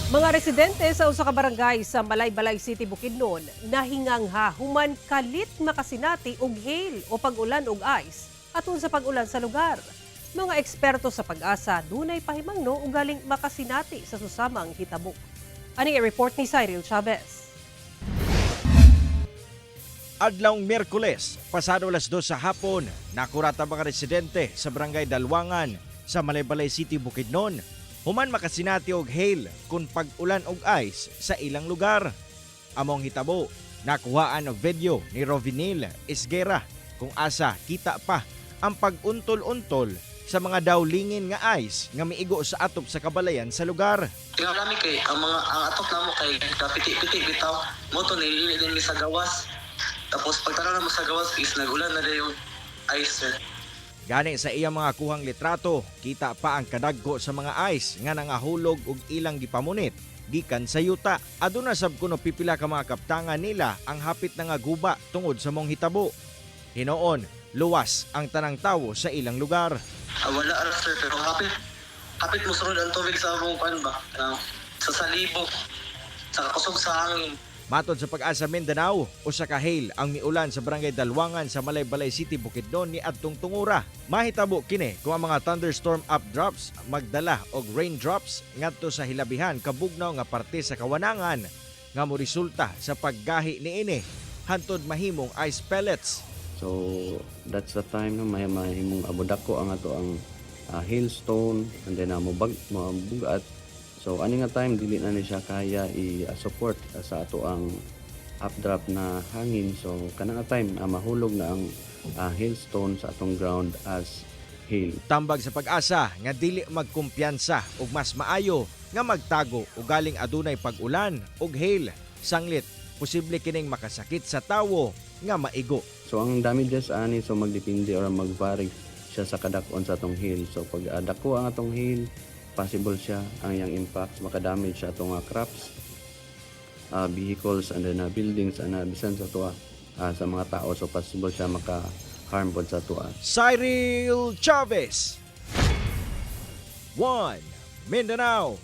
Mga residente sa usa ka barangay sa Malaybalay City, Bukidnon nahingangha human kalit makasinati og hail o pag-ulan og ice atol sa pag-ulan sa lugar. Mga eksperto sa pag-asa dunay pahimangno og galing makasinati sa susamang hitabo. Ani i-report ni Cyril Chavez. Adlawng Miyerkules, pasado alas 2 sa hapon, nakurata mga residente sa barangay Dalwangan sa Malaybalay City, Bukidnon. Human makasinati og hail kung pag-ulan og ice sa ilang lugar. Among hitabo, nakuhaan og video ni Rovinil Isguera kung asa kita pa ang pag-untol-untol sa mga dawlingin nga ice nga miigo sa atop sa kabalayan sa lugar. Tingnan namin kay ang atop namo kay kapiti-piti bitaw mo to nilili din mi sa gawas. Tapos pagtanaw mo sa gawas is nagulan na dayon ice sir. Gani sa iyang mga kuhang litrato, kita pa ang kadagko sa mga ice nga nangahulog og ilang gipamunit gikan sa yuta. Aduna sab kuno pipila ka mga kaptangan nila ang hapit na nga guba tungod sa mong hitabo. Hinoon, luwas ang tanang tawo sa ilang lugar. Wala ara sir pero hapit mo sunod ang tubig sa among kan ba. Sa salibok sa kusog sa hangin. Matod sa Pag-asa Mindanao, usa ka hail ang miulan sa barangay Dalwangan sa Malaybalay City, Bukidnon ni adtong tungura. Mahitabo kini kung ang mga thunderstorm updrops magdala og raindrops ngadto sa hilabihan kabugnaw nga parte sa kawanangan nga moresulta sa paggahi niini hantod mahimong ice pellets. So that's the time na may mahimong abodako ang ato ang hailstone and then mabugat. So ani nga time dili na ni siya kaya i-support sa ato ang updraft na hangin. So kana nga time mahulog na ang hailstone sa atong ground as hail. Tambag sa Pag-asa nga dili magkumpiyansa ug mas maayo nga magtago ug galing adunay pag-ulan ug hail. Sanglit posible kining makasakit sa tawo nga maigo. So ang damages ani so magdepende or mag-vary siya sa kadakon sa atong hail. So pag dako ang atong hail, possible siya ang iyang impacts makadamage sa atong crops, vehicles and then buildings and bisan sa tuwa sa mga tao. So possible siya maka-harm pod sa tuwa. Cyril Chavez, One Mindanao.